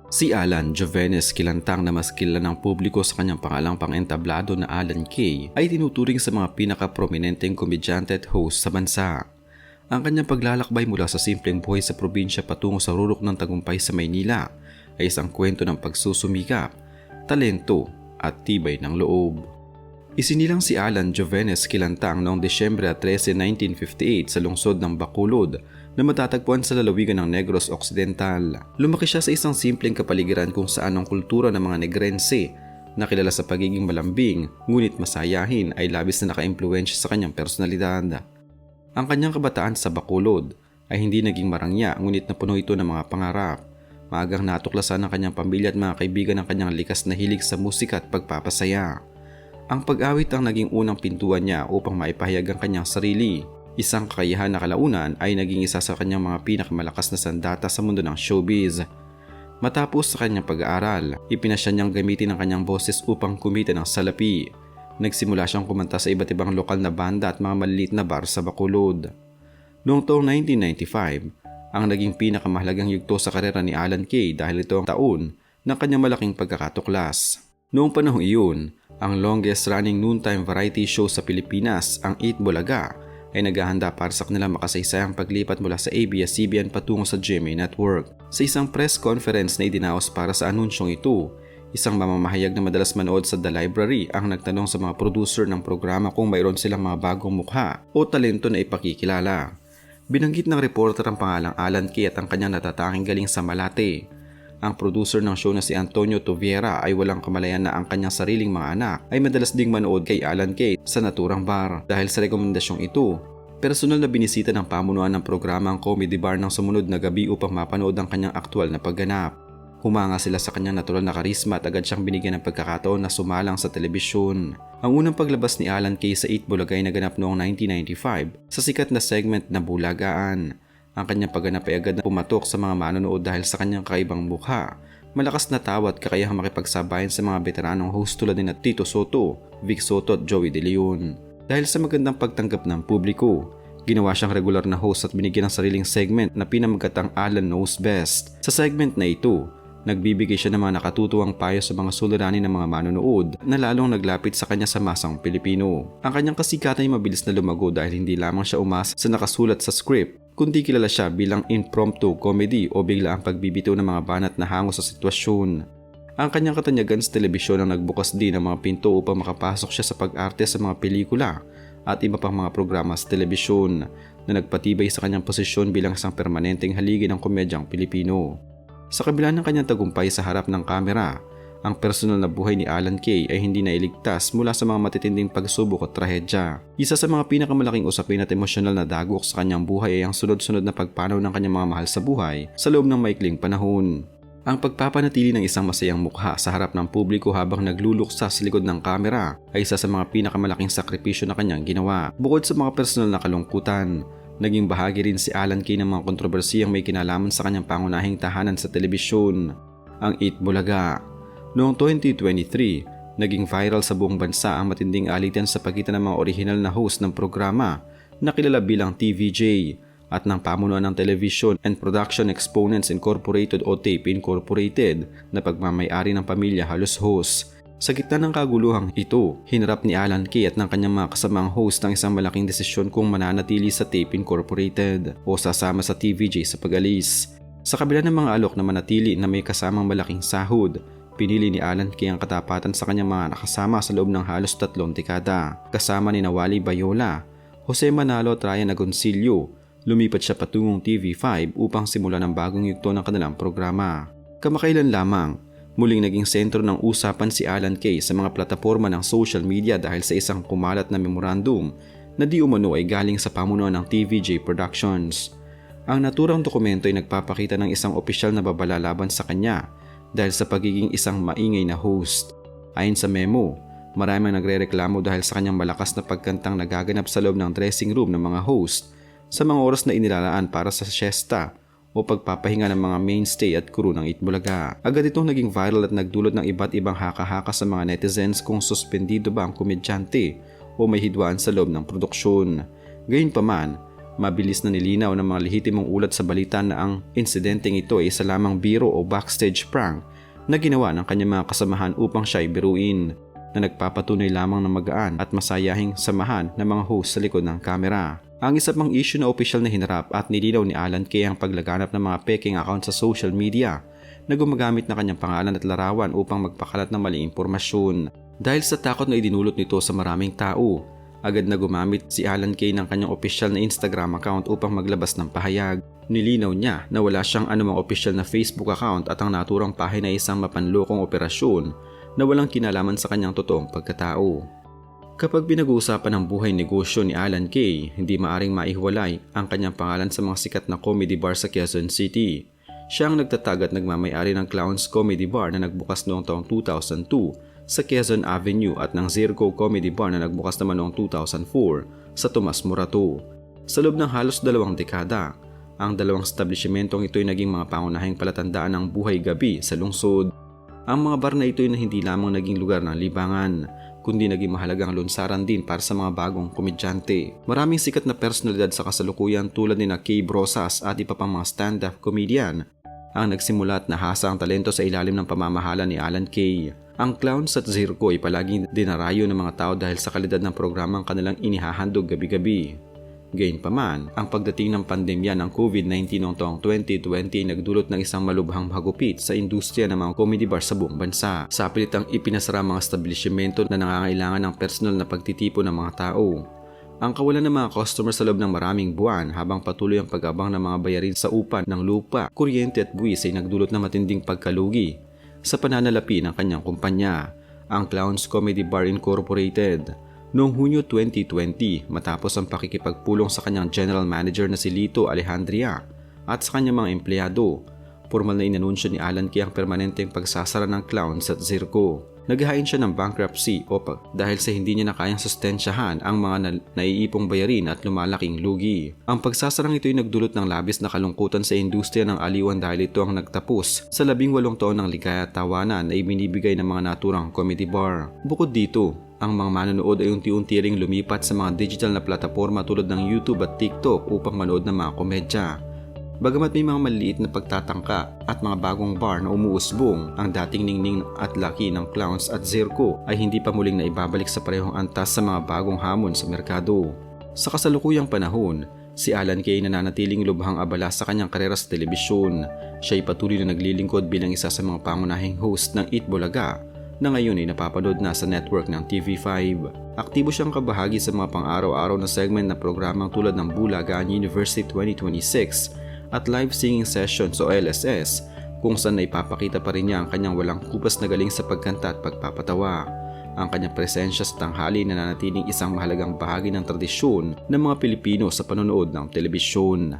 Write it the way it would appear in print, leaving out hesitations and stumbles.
Si Alan Jovenes Kilantang na mas kilala ng publiko sa kanyang pangalang pang-entablado na Alan Kay ay tinuturing sa mga pinaka-prominenteng komedyante at host sa bansa. Ang kanyang paglalakbay mula sa simpleng buhay sa probinsya patungo sa rurok ng tagumpay sa Maynila ay isang kwento ng pagsusumikap, talento at tibay ng loob. Isinilang si Alan Jovenes Kilantang noong Disyembre 13, 1958 sa lungsod ng Bacolod na matatagpuan sa lalawigan ng Negros Occidental. Lumaki siya sa isang simpleng kapaligiran kung saan ang kultura ng mga Negrense na kilala sa pagiging malambing ngunit masayahin ay labis na naka-impluwensya sa kanyang personalidad. Ang kanyang kabataan sa Bacolod ay hindi naging marangya ngunit napuno ito ng mga pangarap. Maagang natuklasan ng kanyang pamilya at mga kaibigan ng kanyang likas na hilig sa musika at pagpapasaya. Ang pag-awit ang naging unang pintuan niya upang maipahayag ang kanyang sarili. Isang kakayahan na kalaunan ay naging isa sa kanyang mga pinakamalakas na sandata sa mundo ng showbiz. Matapos sa kanyang pag-aaral, ipinasya niyang gamitin ang kanyang boses upang kumita ng salapi. Nagsimula siyang kumanta sa iba't ibang lokal na banda at mga maliliit na bar sa Bacolod. Noong taong 1995, ang naging pinakamahalagang yugto sa karera ni Alan Kay dahil ito ang taon ng kanyang malaking pagkakatuklas. Noong panahong iyon, ang longest running noontime variety show sa Pilipinas, ang 8 Bulaga, ay naghahanda para sa kanilang makasaysayang paglipat mula sa ABS-CBN patungo sa GMA Network. Sa isang press conference na idinaos para sa anunsyong ito, isang mamamahayag na madalas manood sa The Library ang nagtanong sa mga producer ng programa kung mayroon silang mga bagong mukha o talento na ipakikilala. Binanggit ng reporter ang pangalang Alan Kay at ang kanyang natatanging galing sa Malate. Ang producer ng show na si Antonio Toviera ay walang kamalayan na ang kanyang sariling mga anak ay madalas ding manood kay Alan Kay sa naturang bar. Dahil sa rekomendasyong ito, personal na binisita ng pamunuan ng programa ang comedy bar ng sumunod na gabi upang mapanood ang kanyang aktwal na pagganap. Humanga sila sa kanyang natural na karisma at agad siyang binigyan ng pagkakataon na sumalang sa telebisyon. Ang unang paglabas ni Alan Kay sa 8 Bulaga ay naganap noong 1995 sa sikat na segment na Bulagaan. Ang kanyang pagganap ay agad na pumatok sa mga manonood dahil sa kanyang kakaibang mukha, malakas na tawa at kakayahang makipagsabayan sa mga veteranong host tulad ni Tito Soto, Vic Soto at Joey De Leon. Dahil sa magandang pagtanggap ng publiko, ginawa siyang regular na host at binigyan ng sariling segment na pinamagatang Alan Knows Best. Sa segment na ito, nagbibigay siya ng mga nakatutuwang payo sa mga suliranin ng mga manonood na lalong naglapit sa kanya sa masang Pilipino. Ang kanyang kasikatan ay mabilis na lumago dahil hindi lamang siya umasa sa nakasulat sa script, kundi kilala siya bilang impromptu comedy o biglaang pagbibitaw ng mga banat na hango sa sitwasyon. Ang kanyang katanyagan sa telebisyon ang nagbukas din ng mga pinto upang makapasok siya sa pag-arte sa mga pelikula at iba pang mga programa sa telebisyon na nagpatibay sa kanyang posisyon bilang isang permanenteng haligi ng komedyang Pilipino. Sa kabila ng kanyang tagumpay sa harap ng kamera, ang personal na buhay ni Alan Kay ay hindi nailigtas mula sa mga matitinding pagsubok at trahedya. Isa sa mga pinakamalaking usapin at emosyonal na dagok sa kanyang buhay ay ang sunod-sunod na pagpanaw ng kanyang mga mahal sa buhay sa loob ng maikling panahon. Ang pagpapanatili ng isang masayang mukha sa harap ng publiko habang nagluluksa sa likod ng kamera ay isa sa mga pinakamalaking sakripisyo na kanyang ginawa. Bukod sa mga personal na kalungkutan, naging bahagi rin si Alan Kay ng mga kontrobersiyang may kinalaman sa kanyang pangunahing tahanan sa telebisyon, ang 8 Bulaga. Noong 2023, naging viral sa buong bansa ang matinding alitan sa pagitan ng mga orihinal na host ng programa na kilala bilang TVJ at ng pamunuan ng Television and Production Exponents Incorporated o TAPE Incorporated na pagmamay-ari ng pamilya Halos Host. Sa gitna ng kaguluhang ito, hinarap ni Alan Kay at ng kanyang mga kasamang host ang isang malaking desisyon kung mananatili sa TAPE Incorporated o sasama sa TVJ sa pag-alis. Sa kabila ng mga alok na manatili na may kasamang malaking sahod, pinili ni Alan Kay ang katapatan sa kanyang mga nakasama sa loob ng halos 3 dekada. Kasama ni Wally Bayola, Jose Manalo at Ryan Agoncillo, lumipat siya patungong TV5 upang simulan ang bagong yugto ng kanilang programa. Kamakailan lamang, muling naging sentro ng usapan si Alan Kay sa mga plataforma ng social media dahil sa isang kumalat na memorandum na di umano ay galing sa pamunuan ng TVJ Productions. Ang naturang dokumento ay nagpapakita ng isang opisyal na babala laban sa kanya dahil sa pagiging isang maingay na host. Ayon sa memo, maraming nagrereklamo dahil sa kanyang malakas na pagkantang nagaganap sa loob ng dressing room ng mga host sa mga oras na inilalaan para sa siesta o pagpapahinga ng mga mainstay at crew ng 8 Bulaga. Agad itong naging viral at nagdulot ng iba't ibang haka-haka sa mga netizens kung suspendido ba ang komedyante o may hidwaan sa loob ng produksyon. Gayunpaman, Mabilis na nilinaw ng mga lehitimong ulat sa balita na ang insidenteng ito ay isa lamang biro o backstage prank na ginawa ng kanyang mga kasamahan upang siya ay biruin, na nagpapatunay lamang ng magaan at masayahing samahan ng mga host sa likod ng kamera. Ang isa pang issue na opisyal na hinarap at nilinaw ni Alan Kay ang paglaganap ng mga peking account sa social media na gumagamit ng kanyang pangalan at larawan upang magpakalat ng maling impormasyon. Dahil sa takot na idinulot nito sa maraming tao, agad na gumamit si Alan Kay ng kanyang opisyal na Instagram account upang maglabas ng pahayag. Nilinaw niya na wala siyang anumang opisyal na Facebook account at ang naturang pahina ay isang mapanlokong operasyon na walang kinalaman sa kanyang totoong pagkatao. Kapag pinag-uusapan ang buhay negosyo ni Alan Kay, hindi maaring maihiwalay ang kanyang pangalan sa mga sikat na comedy bar sa Quezon City. Siya ang nagtatag at nagmamay-ari ng Clowns Comedy Bar na nagbukas noong taong 2002 sa Quezon Avenue at ng Zirco Comedy Bar na nagbukas naman noong 2004 sa Tomas Morato. Sa loob ng halos 2 dekada, ang dalawang establishmentong ito ay naging mga pangunahing palatandaan ng buhay gabi sa lungsod. Ang mga bar na ito ay hindi lamang naging lugar ng libangan, kundi naging mahalagang lunsaran din para sa mga bagong komedyante. Maraming sikat na personalidad sa kasalukuyan tulad ni Kay Brosas at iba pang mga stand-up comedian ang nagsimula at nahasa ang talento sa ilalim ng pamamahala ni Alan Kay. Ang Clowns at Zirco ay palaging dinarayo ng mga tao dahil sa kalidad ng programang kanilang inihahandog gabi-gabi. Gayunpaman, ang pagdating ng pandemya ng COVID-19 noong taong 2020 ay nagdulot ng isang malubhang hagupit sa industriya ng mga comedy bar sa buong bansa. Sa pilitang ipinasara mga establishmento na nangangailangan ng personal na pagtitipon ng mga tao. Ang kawalan ng mga customer sa loob ng maraming buwan habang patuloy ang pag-abang ng mga bayarin sa upa ng lupa, kuryente at buwis ay nagdulot ng matinding pagkalugi sa pananalapi ng kanyang kumpanya, ang Clowns Comedy Bar Incorporated. Noong Hunyo 2020, matapos ang pakikipagpulong sa kanyang general manager na si Lito Alejandria at sa kanyang mga empleyado, formal na inanunsyo ni Alan Kay ang permanenteng pagsasara ng Clowns at Zirco. Naghahain siya ng bankruptcy dahil sa hindi niya na kayang sustensyahan ang mga naiipong bayarin at lumalaking lugi. Ang pagsasarang ito ay nagdulot ng labis na kalungkutan sa industriya ng aliwan dahil ito ang nagtapos sa 18 taon ng ligaya at tawanan na ibinibigay ng mga naturang comedy bar. Bukod dito, ang mga manonood ay unti-unti ring lumipat sa mga digital na plataforma tulad ng YouTube at TikTok upang manood ng mga komedya. Bagamat may mga maliliit na pagtatangka at mga bagong bar na umuusbong, ang dating ningning at laki ng Clowns at Zirco ay hindi pa muling naibabalik sa parehong antas sa mga bagong hamon sa merkado. Sa kasalukuyang panahon, si Alan Kay nananatiling lubhang abala sa kanyang karera sa telebisyon. Siya ay patuloy na naglilingkod bilang isa sa mga pangunahing host ng Eat Bulaga na ngayon ay napapanood na sa network ng TV5. Aktibo siyang kabahagi sa mga pang-araw-araw na segment na programang tulad ng Bulagaan University 2026 at live singing sessions o LSS, kung saan naipapakita pa rin niya ang kanyang walang kupas na galing sa pagkanta at pagpapatawa. Ang kanyang presensya sa tanghali na nanatiling isang mahalagang bahagi ng tradisyon ng mga Pilipino sa panonood ng telebisyon.